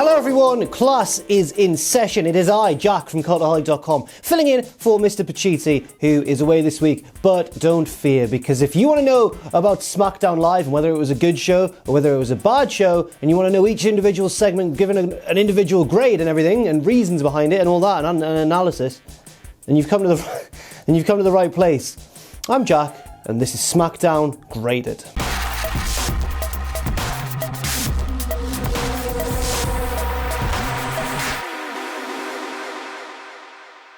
Hello everyone, class is in session. It is I, Jack from Cultaholic.com, filling in for Mr. Pacitti, who is away this week. But don't fear, because if you want to know about SmackDown Live and whether it was a good show or whether it was a bad show, and you want to know each individual segment given an individual grade and everything, and reasons behind it and all that, and an analysis, then you've come to the right place. I'm Jack, and this is SmackDown Graded.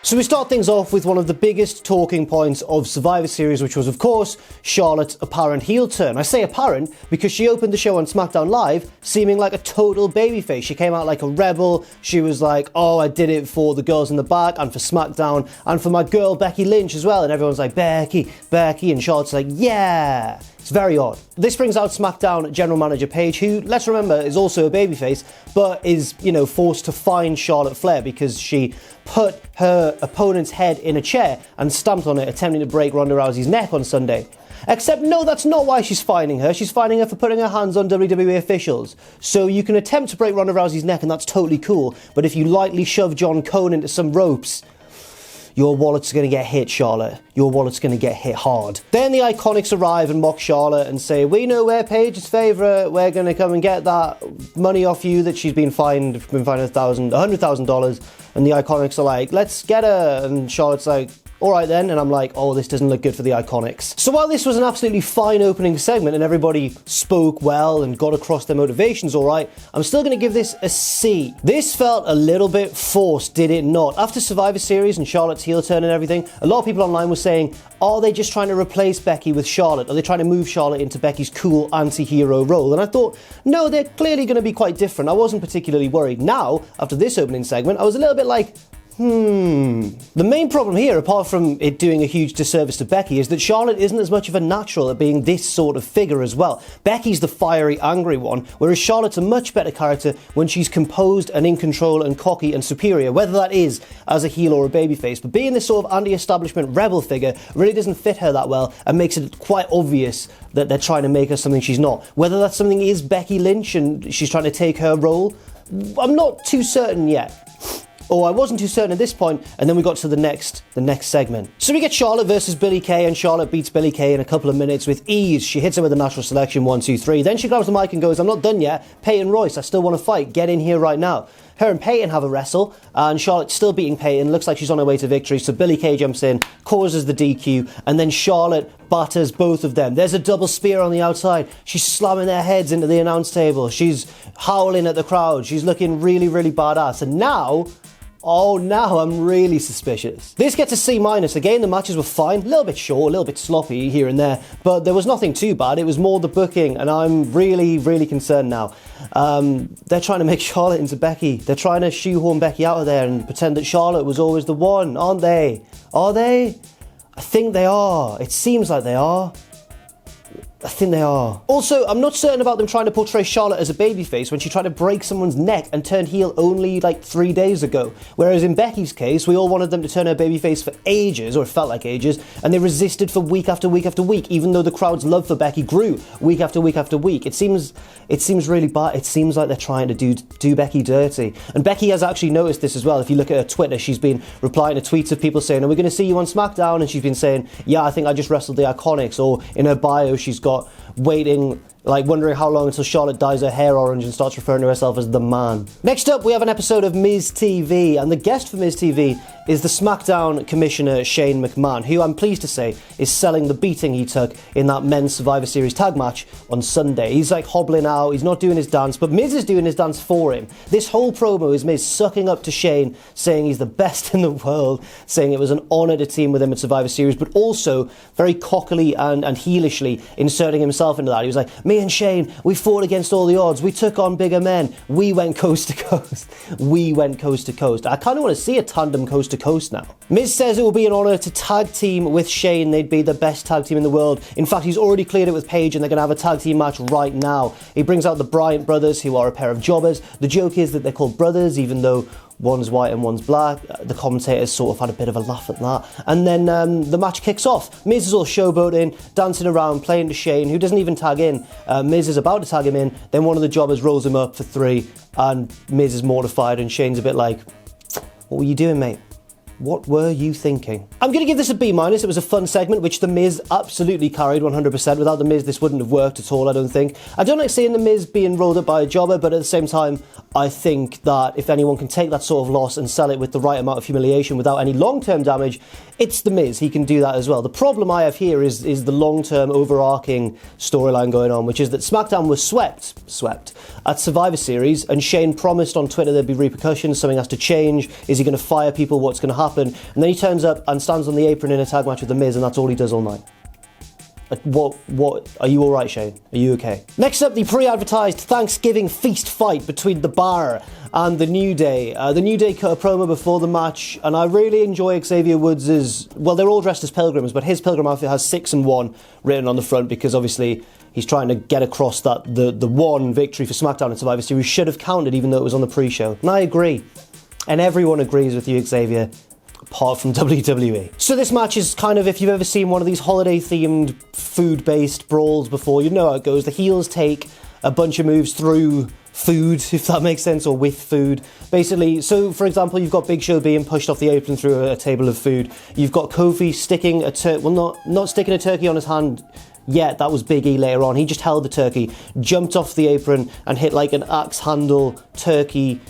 So we start things off with one of the biggest talking points of Survivor Series, which was, of course, Charlotte's apparent heel turn. I say apparent because she opened the show on SmackDown Live seeming like a total babyface. She came out like a rebel. She was like, oh, I did it for the girls in the back and for SmackDown and for my girl Becky Lynch as well. And everyone's like, Becky, Becky. And Charlotte's like, yeah. It's very odd. This brings out SmackDown General Manager Paige, who, let's remember, is also a babyface, but is, forced to find Charlotte Flair because she put her opponent's head in a chair and stamped on it, attempting to break Ronda Rousey's neck on Sunday. Except, no, that's not why she's finding her. She's finding her for putting her hands on WWE officials. So you can attempt to break Ronda Rousey's neck, and that's totally cool, but if you lightly shove John Cone into some ropes, your wallet's going to get hit, Charlotte. Your wallet's going to get hit hard. Then the Iconics arrive and mock Charlotte and say, we know we're Paige's favourite. We're going to come and get that money off you that she's been fined $100,000. And the Iconics are like, let's get her. And Charlotte's like, all right then, and I'm like, oh, this doesn't look good for the Iconics. So while this was an absolutely fine opening segment and everybody spoke well and got across their motivations all right, I'm still going to give this a C. This felt a little bit forced, did it not? After Survivor Series and Charlotte's heel turn and everything, a lot of people online were saying, are they just trying to replace Becky with Charlotte? Are they trying to move Charlotte into Becky's cool anti-hero role? And I thought, no, they're clearly going to be quite different. I wasn't particularly worried. Now, after this opening segment, I was a little bit like, The main problem here, apart from it doing a huge disservice to Becky, is that Charlotte isn't as much of a natural at being this sort of figure as well. Becky's the fiery, angry one, whereas Charlotte's a much better character when she's composed and in control and cocky and superior, whether that is as a heel or a babyface. But being this sort of anti-establishment rebel figure really doesn't fit her that well and makes it quite obvious that they're trying to make her something she's not. Whether that something is Becky Lynch and she's trying to take her role, I'm not too certain yet. Or I wasn't too certain at this point, and then we got to the next segment. So we get Charlotte versus Billie Kay, and Charlotte beats Billie Kay in a couple of minutes with ease. She hits her with a natural selection, 1, 2, 3. Then she grabs the mic and goes, I'm not done yet. Peyton, Royce, I still want to fight. Get in here right now. Her and Peyton have a wrestle, and Charlotte's still beating Peyton. Looks like she's on her way to victory, so Billie Kay jumps in, causes the DQ, and then Charlotte batters both of them. There's a double spear on the outside. She's slamming their heads into the announce table. She's howling at the crowd. She's looking really, really badass. And now I'm really suspicious. This gets a C-. Again, the matches were fine. A little bit short, a little bit sloppy here and there, but there was nothing too bad. It was more the booking, and I'm really, really concerned now. They're trying to make Charlotte into Becky. They're trying to shoehorn Becky out of there and pretend that Charlotte was always the one, aren't they? Are they? I think they are. It seems like they are. I think they are. Also, I'm not certain about them trying to portray Charlotte as a babyface when she tried to break someone's neck and turned heel only like 3 days ago. Whereas in Becky's case, we all wanted them to turn her babyface for ages, or it felt like ages, and they resisted for week after week after week, even though the crowd's love for Becky grew week after week after week. It seems really bad. It seems like they're trying to do Becky dirty. And Becky has actually noticed this as well. If you look at her Twitter, she's been replying to tweets of people saying, are we going to see you on SmackDown? And she's been saying, yeah, I think I just wrestled the Iconics. Or in her bio, she's got waiting, like wondering how long until Charlotte dyes her hair orange and starts referring to herself as the man. Next up, we have an episode of Miz TV, and the guest for Miz TV is the SmackDown Commissioner Shane McMahon, who I'm pleased to say is selling the beating he took in that men's Survivor Series tag match on Sunday. He's like hobbling out, he's not doing his dance, but Miz is doing his dance for him. This whole promo is Miz sucking up to Shane, saying he's the best in the world, saying it was an honour to team with him at Survivor Series, but also very cockily and heelishly inserting himself into that. He was like, me and Shane, we fought against all the odds, we took on bigger men, we went coast to coast. We went coast to coast. I kind of want to see a tandem coast to coast now. Miz says it will be an honour to tag team with Shane. They'd be the best tag team in the world. In fact, he's already cleared it with Paige and they're going to have a tag team match right now. He brings out the Bryant brothers, who are a pair of jobbers. The joke is that they're called brothers, even though one's white and one's black. The commentators sort of had a bit of a laugh at that. And then the match kicks off. Miz is all showboating, dancing around, playing to Shane, who doesn't even tag in. Miz is about to tag him in, then one of the jobbers rolls him up for 3, and Miz is mortified, and Shane's a bit like, what were you doing, mate? What were you thinking? I'm going to give this a B-. It was a fun segment, which The Miz absolutely carried 100%. Without The Miz, this wouldn't have worked at all, I don't think. I don't like seeing The Miz being rolled up by a jobber, but at the same time, I think that if anyone can take that sort of loss and sell it with the right amount of humiliation without any long-term damage, it's The Miz. He can do that as well. The problem I have here is the long-term overarching storyline going on, which is that SmackDown was swept at Survivor Series, and Shane promised on Twitter there'd be repercussions, something has to change. Is he going to fire people? What's going to happen? And then he turns up and stands on the apron in a tag match with The Miz, and that's all he does all night. What? Are you alright, Shane? Are you okay? Next up, the pre-advertised Thanksgiving feast fight between The Bar and The New Day. The New Day cut a promo before the match, and I really enjoy Xavier Woods'... Well, they're all dressed as pilgrims, but his pilgrim outfit has 6 and 1 written on the front, because obviously he's trying to get across that the one victory for SmackDown in Survivor Series should have counted, even though it was on the pre-show. And I agree. And everyone agrees with you, Xavier, apart from WWE. So this match is kind of, if you've ever seen one of these holiday-themed, food-based brawls before, you know how it goes. The heels take a bunch of moves through food, if that makes sense, or with food. Basically, so for example, you've got Big Show being pushed off the apron through a table of food. You've got Kofi sticking not sticking a turkey on his hand yet. That was Big E later on. He just held the turkey, jumped off the apron, and hit like an axe handle turkey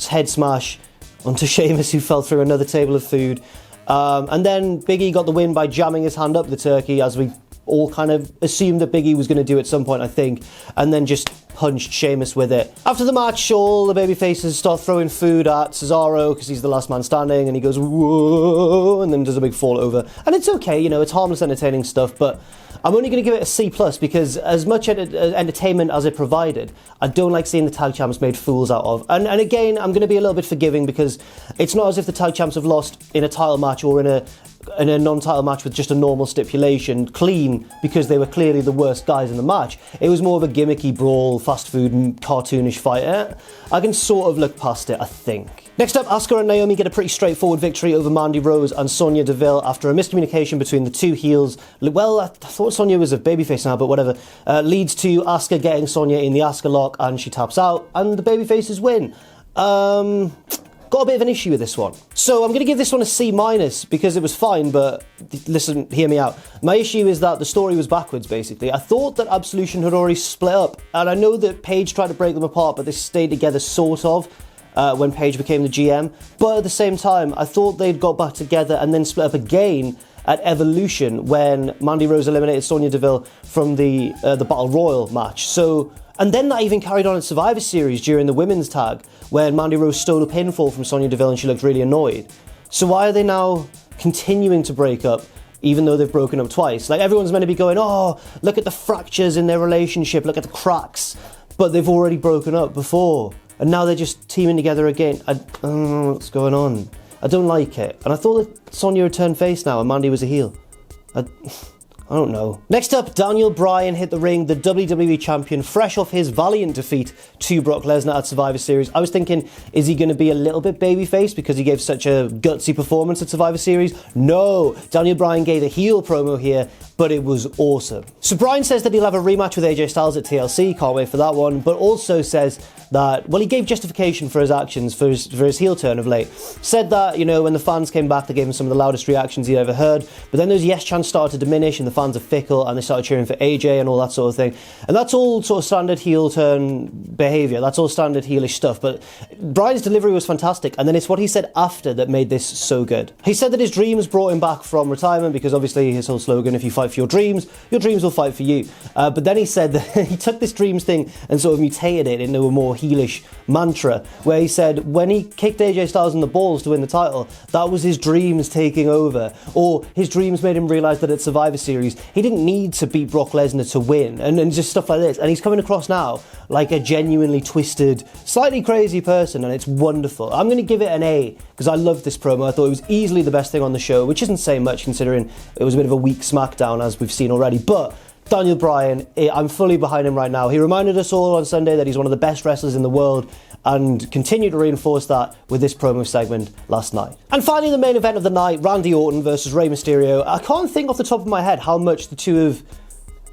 head smash onto Sheamus, who fell through another table of food. And then Big E got the win by jamming his hand up the turkey, as we all kind of assumed that Big E was going to do at some point, I think, and then just punched Sheamus with it. After the match, all the babyfaces start throwing food at Cesaro because he's the last man standing, and he goes, whoa, and then does a big fall over. And it's okay, you know, it's harmless, entertaining stuff, but I'm only going to give it a C+, because as much entertainment as it provided, I don't like seeing the tag champs made fools out of. And again, I'm going to be a little bit forgiving, because it's not as if the tag champs have lost in a title match or in a non-title match with just a normal stipulation clean, because they were clearly the worst guys in the match. It was more of a gimmicky brawl, fast food, cartoonish fight. I can sort of look past it, I think. Next up, Asuka and Naomi get a pretty straightforward victory over Mandy Rose and Sonya Deville after a miscommunication between the two heels. Well, I thought Sonya was a babyface now, but whatever. Leads to Asuka getting Sonya in the Asuka lock, and she taps out, and the babyfaces win. Got a bit of an issue with this one. So I'm going to give this one a C-, because it was fine, but listen, hear me out. My issue is that the story was backwards, basically. I thought that Absolution had already split up, and I know that Paige tried to break them apart, but they stayed together, sort of, when Paige became the GM. But at the same time, I thought they'd got back together and then split up again at Evolution when Mandy Rose eliminated Sonya Deville from the Battle Royal match. And then that even carried on at Survivor Series during the women's tag, when Mandy Rose stole a pinfall from Sonya Deville and she looked really annoyed. So why are they now continuing to break up, even though they've broken up twice? Like, everyone's meant to be going, oh, look at the fractures in their relationship, look at the cracks. But they've already broken up before, and now they're just teaming together again. I don't know what's going on. I don't like it. And I thought that Sonya had turned face now and Mandy was a heel. I don't know. Next up, Daniel Bryan hit the ring, the WWE Champion, fresh off his valiant defeat to Brock Lesnar at Survivor Series. I was thinking, is he going to be a little bit babyface because he gave such a gutsy performance at Survivor Series? No, Daniel Bryan gave a heel promo here, but it was awesome. So Bryan says that he'll have a rematch with AJ Styles at TLC, can't wait for that one, but also says that, well, he gave justification for his actions, for his heel turn of late. Said that, you know, when the fans came back, they gave him some of the loudest reactions he'd ever heard, but then those yes chants started to diminish and the fans are fickle and they started cheering for AJ and all that sort of thing. And that's all sort of standard heel turn behaviour, that's all standard heelish stuff, but Bryan's delivery was fantastic, and then it's what he said after that made this so good. He said that his dreams brought him back from retirement, because obviously his whole slogan, if you fight for your dreams will fight for you. But then he said that he took this dreams thing and sort of mutated it into a more heelish mantra, where he said when he kicked AJ Styles in the balls to win the title, that was his dreams taking over, or his dreams made him realise that at Survivor Series he didn't need to beat Brock Lesnar to win, and just stuff like this. And he's coming across now like a genuinely twisted, slightly crazy person, and it's wonderful. I'm going to give it an A, because I loved this promo. I thought it was easily the best thing on the show, which isn't saying much considering it was a bit of a weak SmackDown, as we've seen already, but Daniel Bryan, I'm fully behind him right now. He reminded us all on Sunday that he's one of the best wrestlers in the world, and continued to reinforce that with this promo segment last night. And finally, the main event of the night, Randy Orton versus Rey Mysterio. I can't think off the top of my head how much the two have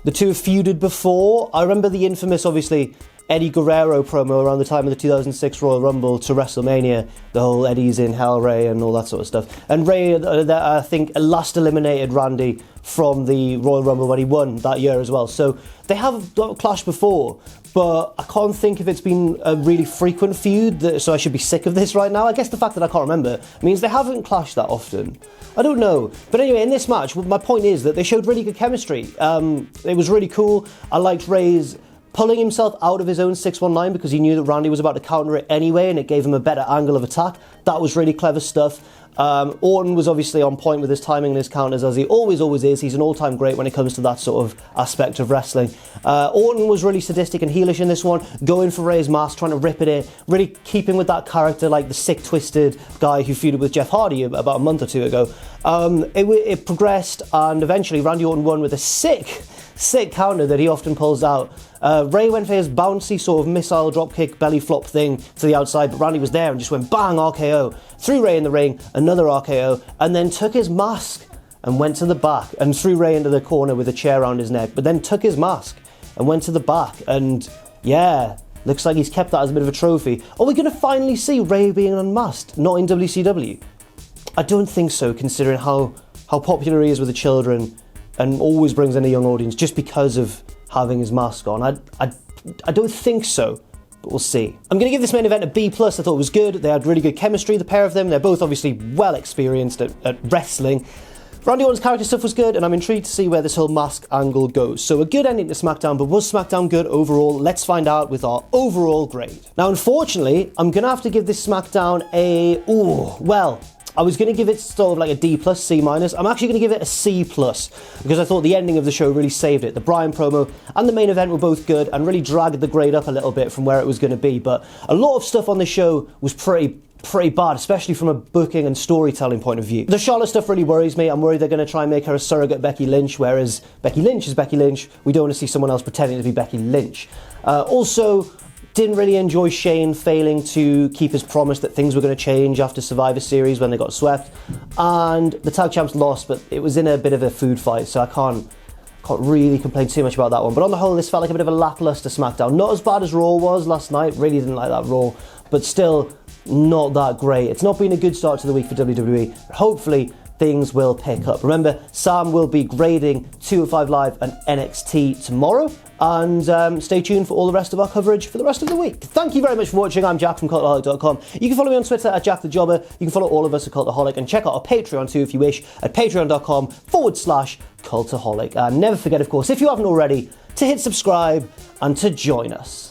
feuded before. I remember the infamous, obviously, Eddie Guerrero promo around the time of the 2006 Royal Rumble to WrestleMania, the whole Eddie's in hell, Rey, and all that sort of stuff. And Rey, I think, last eliminated Randy from the Royal Rumble when he won that year as well. So they have clashed before, but I can't think if it's been a really frequent feud, so I should be sick of this right now. I guess the fact that I can't remember means they haven't clashed that often. I don't know. But anyway, in this match, my point is that they showed really good chemistry. It was really cool. I liked Rey's pulling himself out of his own 619 because he knew that Randy was about to counter it anyway, and it gave him a better angle of attack. That was really clever stuff. Orton was obviously on point with his timing and his counters, as he always is. He's an all-time great when it comes to that sort of aspect of wrestling. Orton was really sadistic and heelish in this one, going for Rey's mask, trying to rip at it, really keeping with that character like the sick, twisted guy who feuded with Jeff Hardy about a month or two ago. It progressed, and eventually Randy Orton won with a sick counter that he often pulls out. Rey went for his bouncy sort of missile dropkick belly flop thing to the outside, but Randy was there and just went bang, RKO. Threw Rey in the ring, another RKO, and then took his mask and went to the back and threw Rey into the corner with a chair around his neck, but then took his mask and went to the back. And yeah, looks like he's kept that as a bit of a trophy. Are we going to finally see Rey being unmasked, not in WCW? I don't think so, considering how popular he is with the children and always brings in a young audience just because of having his mask on. I don't think so, but we'll see. I'm going to give this main event a B+. I thought it was good. They had really good chemistry, the pair of them. They're both obviously well experienced at wrestling. Randy Orton's character stuff was good, and I'm intrigued to see where this whole mask angle goes. So a good ending to SmackDown, but was SmackDown good overall? Let's find out with our overall grade. Now, unfortunately, I'm going to have to give this SmackDown I was going to give it sort of like a D+, C-. I'm actually going to give it a C+, because I thought the ending of the show really saved it. The Bryan promo and the main event were both good and really dragged the grade up a little bit from where it was going to be. But a lot of stuff on the show was pretty bad, especially from a booking and storytelling point of view. The Charlotte stuff really worries me. I'm worried they're going to try and make her a surrogate Becky Lynch, whereas Becky Lynch is Becky Lynch. We don't want to see someone else pretending to be Becky Lynch. Also, didn't really enjoy Shane failing to keep his promise that things were going to change after Survivor Series when they got swept. And the tag champs lost, but it was in a bit of a food fight, so I can't really complain too much about that one. But on the whole, this felt like a bit of a lackluster SmackDown. Not as bad as Raw was last night. Really didn't like that Raw, but still not that great. It's not been a good start to the week for WWE. Hopefully, things will pick up. Remember, Sam will be grading 205 Live and NXT tomorrow. And stay tuned for all the rest of our coverage for the rest of the week. Thank you very much for watching. I'm Jack from Cultaholic.com. You can follow me on Twitter at JackTheJobber. You can follow all of us at Cultaholic, and check out our Patreon too if you wish at patreon.com/Cultaholic. And never forget, of course, if you haven't already, to hit subscribe and to join us.